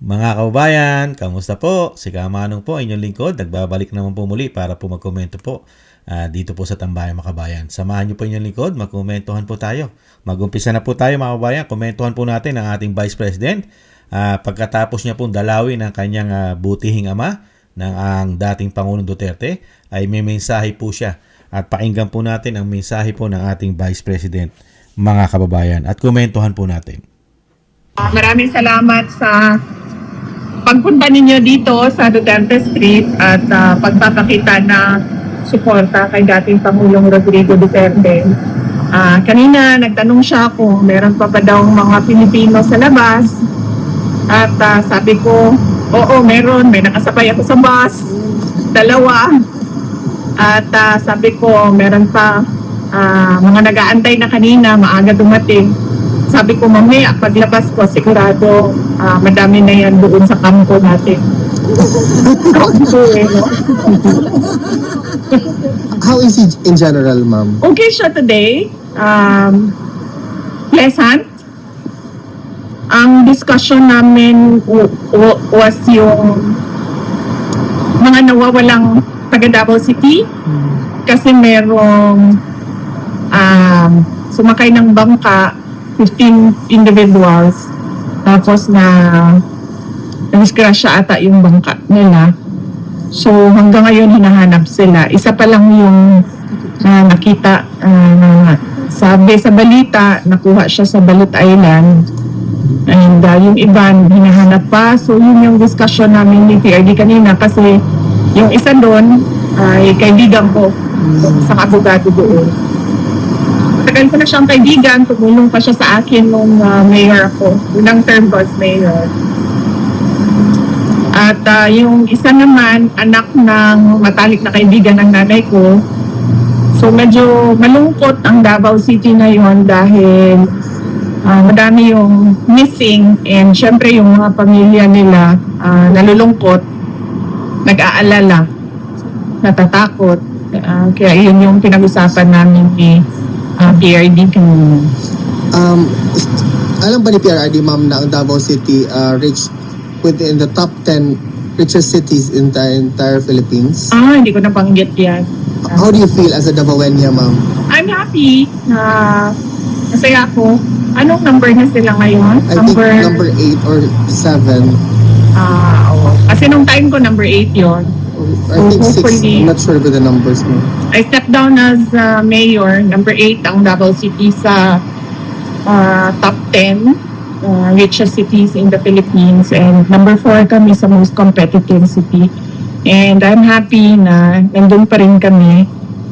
Mga kababayan, kamusta po? Si Kamanong po, inyong lingkod. Nagbabalik naman po muli para po magkomento po dito po sa Tambayang Makabayan. Samahan niyo po inyong lingkod, magkomentuhan po tayo. Mag-umpisa na po tayo mga kababayan. Komentuhan po natin ang ating Vice President. Pagkatapos niya pong dalawin ang kanyang butihing ama ng ang dating Pangulong Duterte, ay may mensahe po siya. At pakinggan po natin ang mensahe po ng ating Vice President, mga kababayan. At komentuhan po natin. Maraming salamat sa pagpunta ninyo dito sa Duterte Street at pagpapakita na suporta kay dating Pangulong Rodrigo Duterte. Kanina nagtanong siya kung meron pa ba daw mga Pilipino sa labas at sabi ko, oo meron, may nakasabay ako sa bus, 2. At sabi ko meron pa mga nag-aantay na kanina, maaga dumating. Sabi ko, mamaya, paglabas ko, sigurado, madami na yan doon sa kampo natin. How is he in general, ma'am? Okay siya today. Pleasant. Ang discussion namin was yung mga nawawalang taga Davao City kasi merong sumakay ng bangka 15 individuals tapos na disgrasya ata yung bangka nila. So hanggang ngayon hinahanap sila. Isa pa lang yung nakita sabi sa balita, nakuha siya sa Balut Island and yung iba hinahanap pa. So yun yung discussion namin ni PRD kanina kasi yung isa doon ay kaibigan ko sa abogado doon. Tagal ko na siyang kaibigan, tumulong pa siya sa akin nung mayor ako. Unang term ko as mayor. At yung isa naman, anak ng matalik na kaibigan ng nanay ko. So medyo malungkot ang Davao City ngayon dahil madami yung missing and syempre yung mga pamilya nila nalulungkot, nag-aalala, natatakot. Kaya yun yung pinag-usapan namin ni PRD kanina. Alam ba ni PRD, ma'am, na ang Davao City reached within the top 10 richest cities in the entire Philippines? Hindi ko nabanggit yan. How do you feel as a Davaoeña, ma'am? I'm happy na masaya ako. Anong number na sila ngayon? I think number 8 or 7. Oo. Kasi nung time ko, number 8 yon. I think 6. hopefully, I'm not sure with the numbers, ma'am. I stepped down as mayor. Number 8 ang Davao City sa top 10 richest cities in the Philippines. And number 4 kami sa most competitive city. And I'm happy na nandun pa rin kami.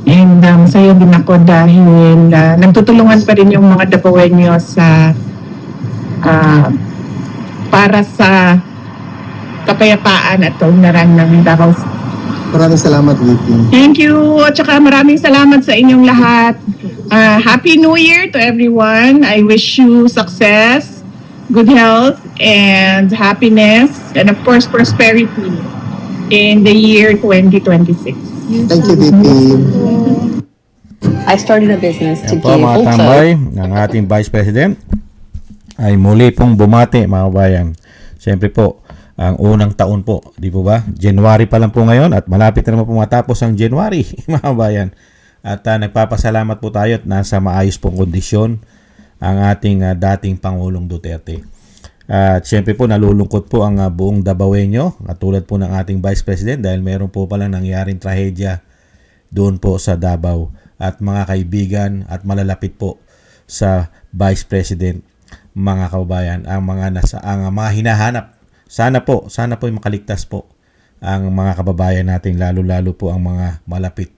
And masaya din ako dahil nagtutulungan pa rin yung mga Davaoeños sa para sa kapayapaan at kaunlaran ng Davao City. Maraming salamat, VP. Thank you. At saka maraming salamat sa inyong lahat. Happy New Year to everyone. I wish you success, good health, and happiness, and of course, prosperity in the year 2026. Thank you, VP. I started a business to Yan po give mga also. tambay, ng ating Vice President ay muli pong bumati mga bayan. Siyempre po, ang unang taon po, di po ba? January pa lang po ngayon at malapit na naman po matapos ang January, mga bayan. At nagpapasalamat po tayo at nasa maayos pong kondisyon ang ating dating Pangulong Duterte. At siyempre po nalulungkot po ang buong Davaoeño, katulad po ng ating Vice President dahil meron po palang nangyaring trahedya doon po sa Davao. At mga kaibigan at malalapit po sa Vice President, mga kababayan, ang mga hinahanap. Sana po makaligtas po ang mga kababayan natin, lalo-lalo po ang mga malapit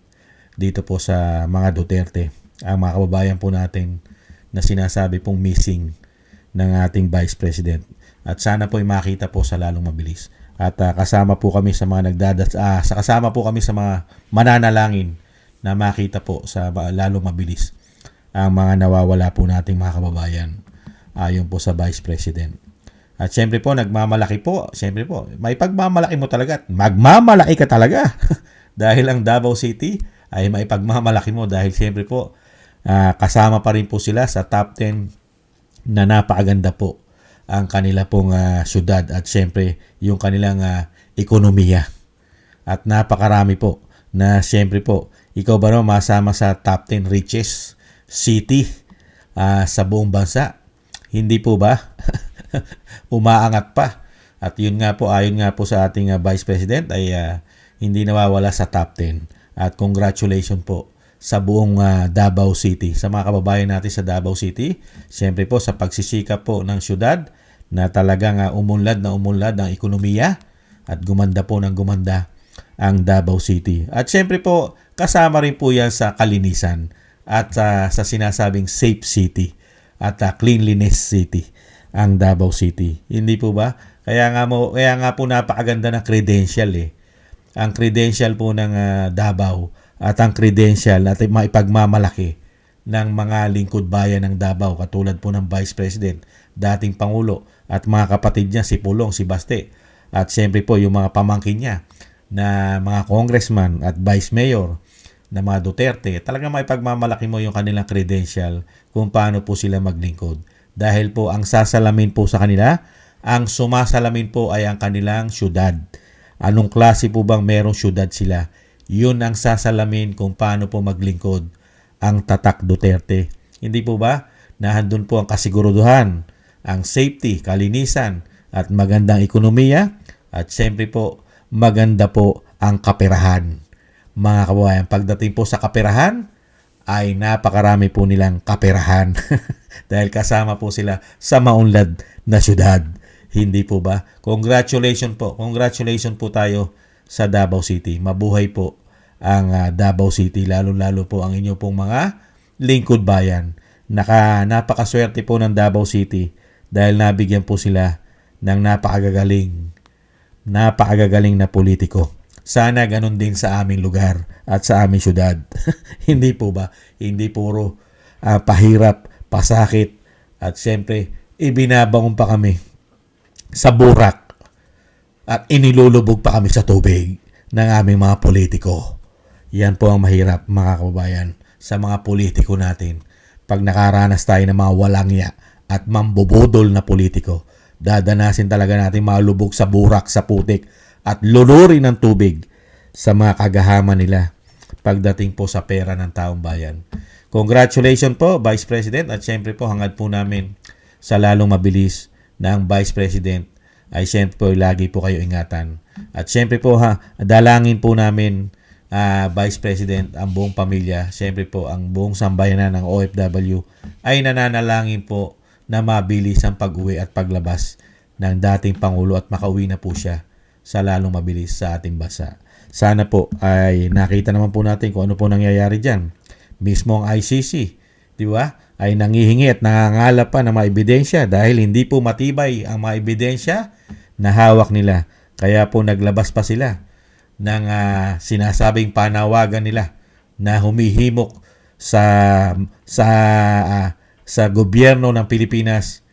dito po sa mga Duterte. Ang mga kababayan po natin na sinasabi pong missing ng ating Vice President. At sana po makita po sa lalong mabilis. At kasama po kami sa mga kasama po kami sa mga mananalangin na makita po sa lalong mabilis ang mga nawawala po nating mga kababayan ayon po sa Vice President. At syempre po, nagmamalaki po. Syempre po, may pagmamalaki mo talaga. Magmamalaki ka talaga. Dahil ang Davao City ay may pagmamalaki mo. Dahil syempre po, kasama pa rin po sila sa top 10 na napakaganda po ang kanila pong syudad at syempre yung kanilang ekonomiya. At napakarami po na syempre po, ikaw ba no masama sa top 10 richest city sa buong bansa? Hindi po ba? Umaangat pa. At yun nga po, ayon nga po sa ating Vice President ay hindi nawawala sa top 10. At congratulations po sa buong Davao City. Sa mga kababayan natin sa Davao City, siyempre po sa pagsisikap po ng syudad na talagang umunlad ang ekonomiya at gumanda po ng gumanda ang Davao City. At siyempre po, kasama rin po yan sa kalinisan at sa sinasabing safe city at cleanliness city ang Davao City. Hindi po ba? Kaya nga po napakaganda ng credential eh. Ang credential po ng Davao at ang credential at maipagmamalaki ng mga lingkod bayan ng Davao katulad po ng Vice President, dating Pangulo at mga kapatid niya si Pulong, si Baste at siyempre po yung mga pamangkin niya na mga congressman at vice mayor na mga Duterte. Talagang maipagmamalaki mo yung kanilang credential kung paano po sila maglingkod. Dahil po ang sasalamin po sa kanila, ang sumasalamin po ay ang kanilang syudad. Anong klase po bang merong syudad sila? Yun ang sasalamin kung paano po maglingkod ang Tatak Duterte. Hindi po ba? Nahandun po ang kasiguruduhan, ang safety, kalinisan, at magandang ekonomiya. At siyempre po, maganda po ang kaperahan. Mga kababayan, pagdating po sa kaperahan, ay napakarami po nilang kaperahan. Dahil kasama po sila sa maunlad na syudad. Hindi po ba? Congratulations po. Congratulations po tayo sa Davao City. Mabuhay po ang Davao City. Lalo-lalo po ang inyo pong mga lingkod bayan. Napakaswerte po ng Davao City dahil nabigyan po sila ng napakagagaling na politiko. Sana ganun din sa aming lugar at sa aming syudad. Hindi po ba? Hindi puro pahirap, pasakit at siyempre ibinabangon pa kami sa burak at inilulubog pa kami sa tubig ng aming mga politiko. Yan po ang mahirap mga kababayan sa mga politiko natin. Pag nakaranas tayo ng mga walangya at mambubudol na politiko, dadanasin talaga natin malubog sa burak, sa putik at lulurin ng tubig sa mga kagahaman nila pagdating po sa pera ng taong bayan. Congratulations po Vice President at syempre po hangad po namin sa lalong mabilis na ang Vice President ay siyempre po lagi po kayo ingatan. At siyempre po dalangin po namin Vice President ang buong pamilya, siyempre po ang buong sambayanan ng OFW ay nananalangin po na mabilis ang pag-uwi at paglabas ng dating Pangulo at makauwi na po siya sa lalong mabilis sa ating bansa. Sana po ay nakita naman po natin kung ano po nangyayari dyan. Mismo ang ICC, di ba? Ay nangihingi at nangangalap pa ng mga ebidensya dahil hindi po matibay ang mga ebidensya na hawak nila. Kaya po naglabas pa sila ng sinasabing panawagan nila na humihimok sa gobyerno ng Pilipinas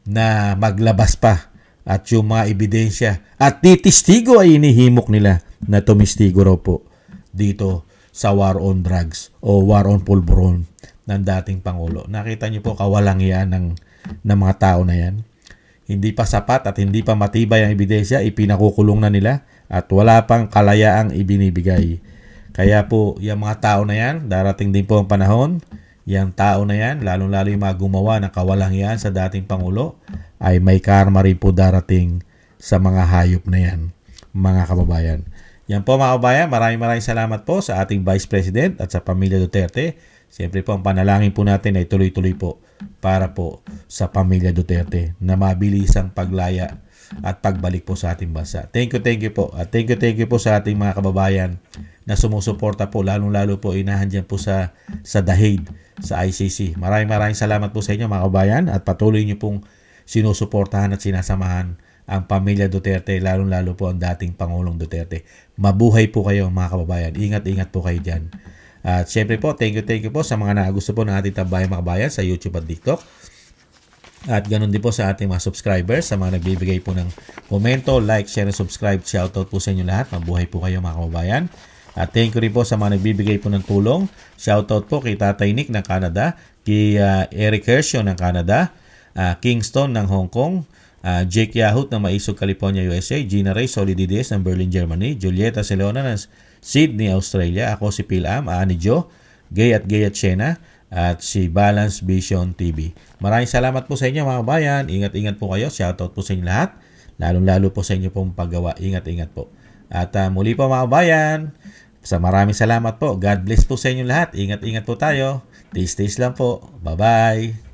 na maglabas pa at yung mga ebidensya at titistigo ay inihimok nila na tumistigo raw po dito sa war on drugs o war on pulburon ng dating Pangulo. Nakita niyo po kawalangian ng mga tao na yan. Hindi pa sapat at hindi pa matibay ang ebidensya, ipinakukulong na nila at wala pang kalayaang ibinibigay. Kaya po, yung mga tao na yan, darating din po ang panahon, yung tao na yan, lalong-lalo yung mga gumawa ng kawalangian sa dating Pangulo, ay may karma rin po darating sa mga hayop na yan, mga kababayan. Yan po mga kababayan, maraming salamat po sa ating Vice President at sa pamilya Duterte. Siyempre po ang panalangin po natin ay tuloy-tuloy po para po sa pamilya Duterte na mabilis ang paglaya at pagbalik po sa ating bansa. Thank you po. At thank you po sa ating mga kababayan na sumusuporta po, lalong-lalo po inahan dyan po sa The Hague, sa ICC. Maraming salamat po sa inyo mga kababayan at patuloy nyo pong sinusuportahan at sinasamahan ang pamilya Duterte, lalong-lalo po ang dating Pangulong Duterte. Mabuhay po kayo mga kababayan. Ingat po kayo dyan. At syempre po, thank you po sa mga nagusto po ng ating tambayan mga kababayan sa YouTube at TikTok. At ganun din po sa ating mga subscribers, sa mga nagbibigay po ng komento, like, share, and subscribe. Shoutout po sa inyo lahat. Mabuhay po kayo mga kababayan. At thank you rin po sa mga nagbibigay po ng tulong. Shoutout po kay Tatay Nick ng Canada, kay Eric Hershaw ng Canada, Kingston ng Hong Kong, Jake Yahut ng Maisog, California, USA, Gina Ray Solidides ng Berlin, Germany, Julieta Celona ng Sydney, Australia, ako si Pilam, Ani Jo, Gay at Shena, at si Balance Vision TV. Maraming salamat po sa inyo mga bayan. Ingat-ingat po kayo. Shoutout po sa inyo lahat. Lalong-lalo po sa inyo pong paggawa. Ingat-ingat po. At muli po mga bayan, maraming salamat po. God bless po sa inyo lahat. Ingat-ingat po tayo. Taste lang po. Bye-bye.